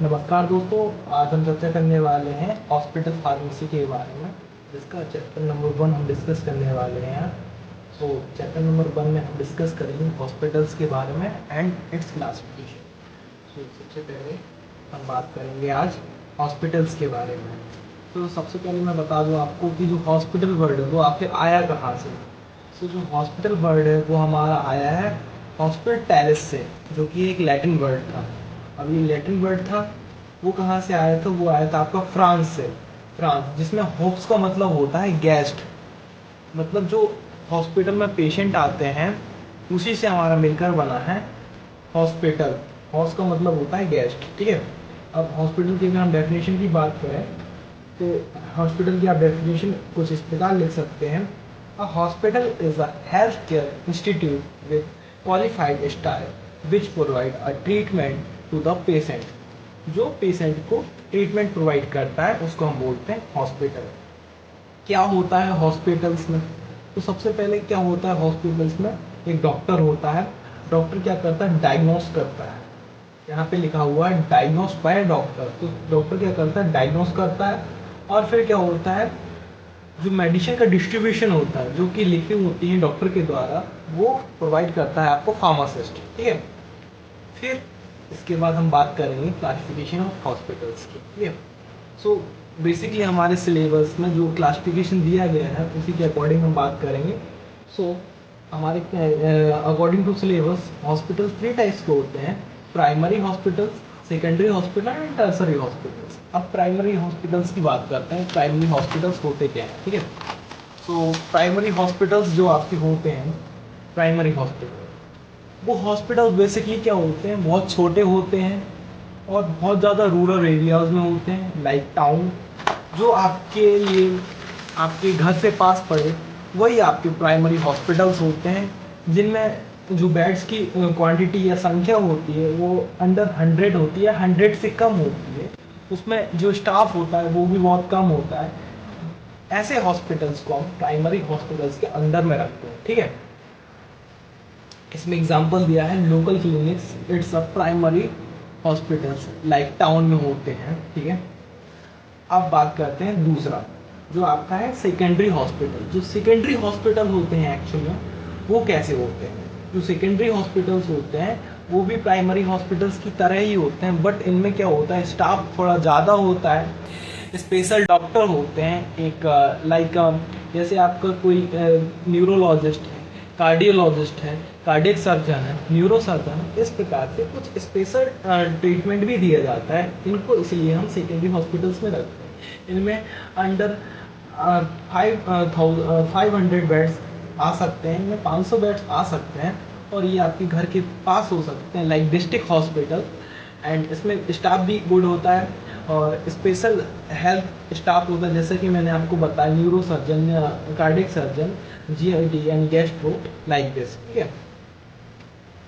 नमस्कार दोस्तों, आज हम चर्चा करने वाले हैं हॉस्पिटल फार्मेसी के बारे में, जिसका चैप्टर नंबर 1 हम डिस्कस करने वाले हैं। तो चैप्टर नंबर 1 में हम डिस्कस करेंगे हॉस्पिटल्स के बारे में एंड इट्स क्लासिफिकेशन। तो सबसे पहले हम बात करेंगे आज हॉस्पिटल्स के बारे में। तो सबसे पहले मैं बता दूं आपको कि जो हॉस्पिटल वर्ड है वो आखिर आया कहाँ से। तो जो हॉस्पिटल वर्ड है वो हमारा आया है हॉस्पिटैलिस से, जो कि एक लैटिन वर्ड था। अब ये लैटिन वर्ड था, वो कहाँ से आया था? वो आया था आपका फ्रांस से। फ्रांस, जिसमें होप्स का मतलब होता है गेस्ट, मतलब जो हॉस्पिटल में पेशेंट आते हैं उसी से हमारा मिलकर बना है हॉस्पिटल। हॉस का मतलब होता है गेस्ट, ठीक है। अब हॉस्पिटल की अगर हम डेफिनेशन की बात करें तो हॉस्पिटल की आप डेफिनेशन कुछ इस प्रकार लिख सकते हैं: a hospital is a health care institute with qualified staff which provide a treatment to the patient. जो पेशेंट को ट्रीटमेंट प्रोवाइड करता है उसको हम बोलते हैं हॉस्पिटल। क्या होता है हॉस्पिटल्स में? तो सबसे पहले क्या होता है हॉस्पिटल्स में? एक डॉक्टर होता है। डॉक्टर क्या करता है? डायग्नोस करता है। यहाँ पे लिखा हुआ है डायग्नोस बाय डॉक्टर। तो डॉक्टर क्या करता है? डायग्नोस करता है। और फिर क्या होता है, जो मेडिसिन का डिस्ट्रीब्यूशन होता है, जो कि लिखी होती है डॉक्टर के द्वारा, वो प्रोवाइड करता है आपको फार्मासिस्ट, ठीक है। फिर इसके बाद हम बात करेंगे क्लासिफिकेशन ऑफ हॉस्पिटल्स की, ठीक है। सो बेसिकली हमारे सिलेबस में जो क्लासिफिकेशन दिया गया है उसी के अकॉर्डिंग हम बात करेंगे। सो हमारे according to syllabus hospital 3 types के होते हैं: primary hospitals, secondary hospital and tertiary hospitals. अब प्राइमरी हॉस्पिटल्स की बात करते हैं। प्राइमरी हॉस्पिटल्स होते क्या हैं, ठीक है। सो प्राइमरी हॉस्पिटल्स जो आपके होते हैं, प्राइमरी हॉस्पिटल, वो हॉस्पिटल बेसिकली क्या होते हैं? बहुत छोटे होते हैं और बहुत ज़्यादा रूरल एरियाज में होते हैं, लाइक टाउन। जो आपके लिए आपके घर से पास पड़े वही आपके प्राइमरी हॉस्पिटल्स होते हैं, जिनमें जो बेड्स की क्वांटिटी या संख्या होती है वो अंडर 100 होती है, 100 से कम होती है। उसमें जो स्टाफ होता है वो भी बहुत कम होता है। ऐसे हॉस्पिटल्स को हम प्राइमरी हॉस्पिटल्स के अंदर में रखते हैं, ठीक है। इसमें एग्जांपल दिया है local clinics, it's a primary hospitals like town में होते हैं, ठीक है। अब बात करते हैं दूसरा, जो आपका है सेकेंडरी हॉस्पिटल। जो सेकेंडरी हॉस्पिटल होते हैं एक्चुअली वो कैसे होते हैं? जो सेकेंडरी हॉस्पिटल्स होते हैं वो भी प्राइमरी हॉस्पिटल्स की तरह ही होते हैं, बट इनमें क्या होता है, स्टाफ थोड़ा ज़्यादा होता है, स्पेशल डॉक्टर होते हैं। एक लाइक जैसे आपका कोई न्यूरोलॉजिस्ट है, कार्डियोलॉजिस्ट है, कार्डियक सर्जन है, न्यूरो सर्जन है, इस प्रकार से कुछ स्पेशल ट्रीटमेंट भी दिया जाता है इनको, इसलिए हम सेकेंडरी हॉस्पिटल्स में रखते हैं। इनमें अंडर 500 बेड्स आ सकते हैं, इनमें 500 बेड्स आ सकते हैं, और ये आपके घर के पास हो सकते हैं, लाइक डिस्ट्रिक्ट हॉस्पिटल। एंड इसमें स्टाफ भी गुड होता है और स्पेशल हेल्थ स्टाफ होता है, जैसे कि मैंने आपको बताया न्यूरो सर्जन या cardiac surgeon, GIT and gastro, like this, ठीक है।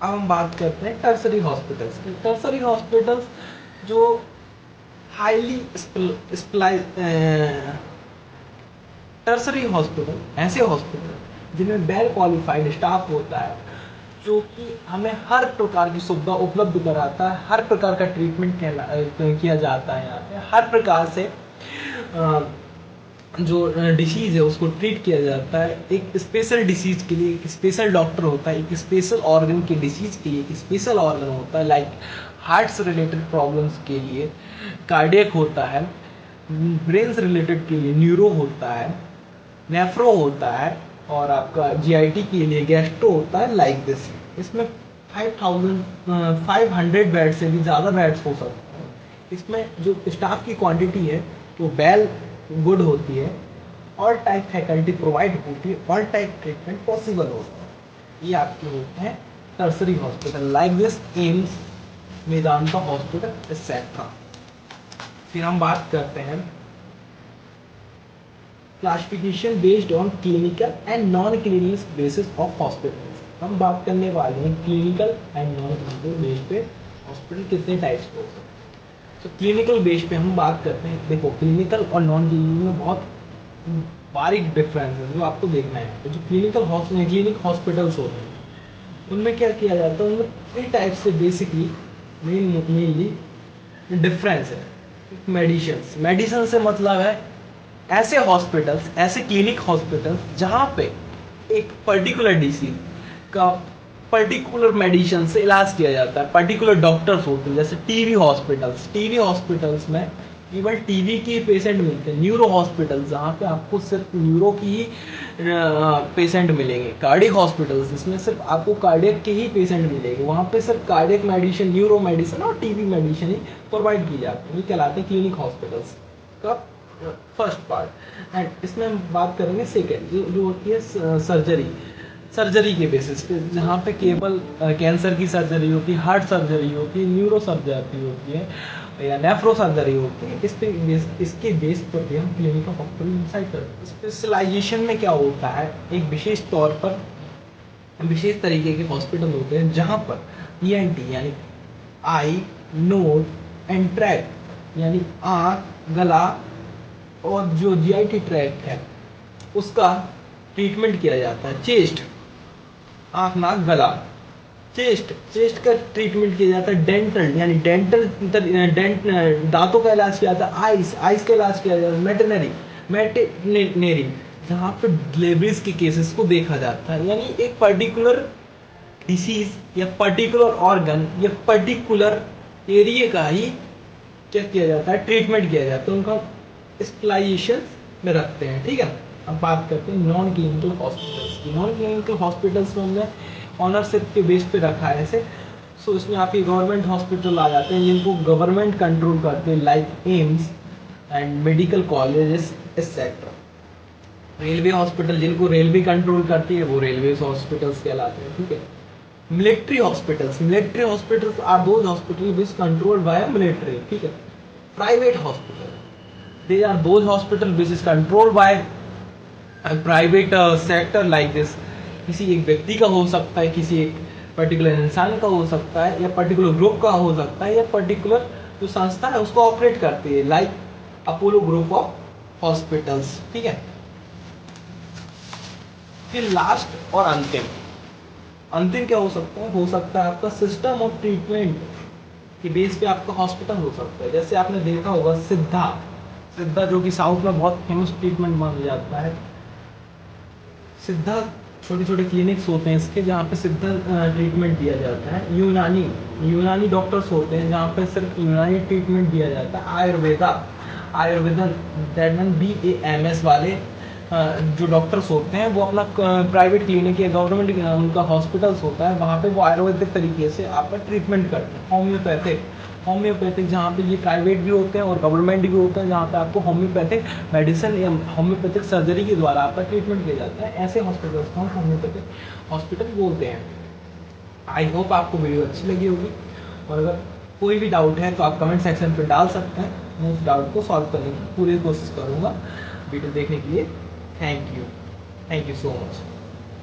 अब हम बात करते हैं टर्सरी हॉस्पिटल्स की। टर्सरी हॉस्पिटल्स जो हाईली टर्सरी हॉस्पिटल ऐसे हॉस्पिटल जिनमें वेल क्वालिफाइड स्टाफ होता है, जो कि हमें हर प्रकार की सुविधा उपलब्ध कराता है, हर प्रकार का ट्रीटमेंट किया जाता है यहाँ पे, हर प्रकार से जो डिसीज़ है उसको ट्रीट किया जाता है। एक स्पेशल डिसीज़ के लिए एक स्पेशल डॉक्टर होता है, एक स्पेशल ऑर्गन के डिसीज़ के लिए एक स्पेशल ऑर्गन होता है, लाइक हार्ट से रिलेटेड प्रॉब्लम्स के लिए कार्डियक होता है, ब्रेन से रिलेटेड के लिए न्यूरो होता है, नेफ्रो होता है, और आपका जीआईटी के लिए गैस्ट्रो होता है, लाइक दिस। इसमें 5500 बेड से भी ज़्यादा बेड्स हो सकते हैं। इसमें जो स्टाफ की क्वांटिटी है वो वेल गुड होती है, ऑल टाइप फैकल्टी प्रोवाइड होती है, ऑल टाइप ट्रीटमेंट पॉसिबल होता है। ये आपके होते हैं tertiary hospital, like this AIIMS, Medanta hospital, etcetera. फिर हम बात करते हैं classification based on clinical and non clinical basis of hospitals. हम बात करने वाले हैं clinical and non clinical base पे हॉस्पिटल कितने टाइप्स के हो सकते हैं। तो क्लिनिकल बेस पे हम बात करते हैं, देखो क्लिनिकल और नॉन क्लिनिकल में बहुत बारीक डिफरेंस है जो आपको देखना है। तो जो क्लिनिक हॉस्पिटल्स होते हैं उनमें क्या किया जाता है, उनमें 3 टाइप से बेसिकली मेनली डिफरेंस है। मेडिसिन से मतलब है ऐसे हॉस्पिटल्स, ऐसे क्लिनिक हॉस्पिटल्स जहाँ पे एक पर्टिकुलर डिसीज का पर्टिकुलर मेडिसिन से इलाज किया जाता है। पर्टिकुलर डॉक्टर्स होते हैं, जैसे टीवी हॉस्पिटल्स में केवल टीवी के पेशेंट मिलते हैं। न्यूरो हॉस्पिटल जहाँ पे आपको सिर्फ न्यूरो की ही पेशेंट मिलेंगे। कार्डियक हॉस्पिटल्स जिसमें सिर्फ आपको कार्डियक के ही पेशेंट मिलेंगे, वहाँ पे सिर्फ कार्डियक मेडिसिन, न्यूरो मेडिसिन और टीवी मेडिसिन ही प्रोवाइड की जाती है। ये कहलाते हैं क्लिनिक हॉस्पिटल्स का फर्स्ट पार्ट। एंड इसमें हम बात करेंगे सेकेंड, जो होती है सर्जरी के बेसिस पे, जहाँ पे केवल कैंसर की सर्जरी होती है, हार्ट सर्जरी होती है, न्यूरो सर्जरी होती है या नेफ्रो सर्जरी होती है। इसके बेस पर भी हम क्लिनिकल हॉस्पिटल डिसाइड करते हैं। स्पेशलाइजेशन में क्या होता है, एक विशेष तौर पर विशेष तरीके के हॉस्पिटल होते हैं जहाँ पर ENT यानी आई, नोज एंड ट्रैक यानी आँख, गला और जो GIT ट्रैक्ट है उसका ट्रीटमेंट किया जाता है। चेस्ट, आँख, नाक, गला, चेस्ट का ट्रीटमेंट किया जाता है। डेंटल यानी दांतों का इलाज किया जाता है। आइस का इलाज किया जाता है। मेटेनरी जहाँ पे डिलीवरीज के केसेस को देखा जाता है। यानी एक पर्टिकुलर डिसीज या पर्टिकुलर ऑर्गन या पर्टिकुलर एरिया का ही क्या किया जाता है, ट्रीटमेंट किया जाता है, उनका स्पेशलाइजेशन में रखते हैं। ठीक है, अब बात करते हैं नॉन क्लिनिकल हॉस्पिटल्स की। नॉन क्लिनिकल हॉस्पिटल्स में हमने ऑनरशिप के बेस पे रखा है ऐसे। सो इसमें आपके गवर्नमेंट हॉस्पिटल आ जाते हैं जिनको गवर्नमेंट कंट्रोल करते हैं, like AIIMS and medical colleges etcetera. Railway hospital जिनको रेलवे कंट्रोल करती है वो रेलवे हॉस्पिटल्स कहलाते हैं। ठीक है, military hospitals are those hospital which controlled by military. ठीक है, private hospital they are those hospital which is controlled by private sector like this. किसी एक व्यक्ति का हो सकता है, किसी एक पर्टिकुलर इंसान का हो सकता है, या पर्टिकुलर ग्रुप का हो सकता है, या पर्टिकुलर जो संस्था है उसको ऑपरेट करती है, like Apollo group of hospitals. ठीक है, फिर लास्ट और अंतिम क्या हो सकता है आपका सिस्टम ऑफ ट्रीटमेंट के बेस पे आपका हॉस्पिटल हो सकता है। जैसे आपने देखा होगा सिद्धा जो कि साउथ में बहुत फेमस ट्रीटमेंट माना जाता है। सिद्धा छोटे छोटे क्लिनिक्स होते हैं इसके, जहाँ पे सिद्धा ट्रीटमेंट दिया जाता है। यूनानी डॉक्टर्स होते हैं जहाँ पे सिर्फ यूनानी ट्रीटमेंट दिया जाता है। आयुर्वेदा दैट मीन BAMS वाले जो डॉक्टर्स होते हैं वो अपना प्राइवेट क्लिनिक या गवर्नमेंट उनका हॉस्पिटल्स होता है, वहाँ पे वो आयुर्वेदिक तरीके से आपका ट्रीटमेंट करते हैं। होम्योपैथिक जहाँ पे ये प्राइवेट भी होते हैं और गवर्नमेंट भी होते हैं, जहाँ पे आपको होम्योपैथिक मेडिसिन या होम्योपैथिक सर्जरी के द्वारा आपका ट्रीटमेंट किया जाता है। ऐसे हॉस्पिटल्स को हम होम्योपैथिक हॉस्पिटल बोलते हैं। आई होप आपको वीडियो अच्छी लगी होगी, और अगर कोई भी डाउट है तो आप कमेंट सेक्शन पर डाल सकते हैं। मैं उस डाउट को सॉल्व करने की पूरी कोशिश करूँगा। वीडियो देखने के लिए थैंक यू सो मच।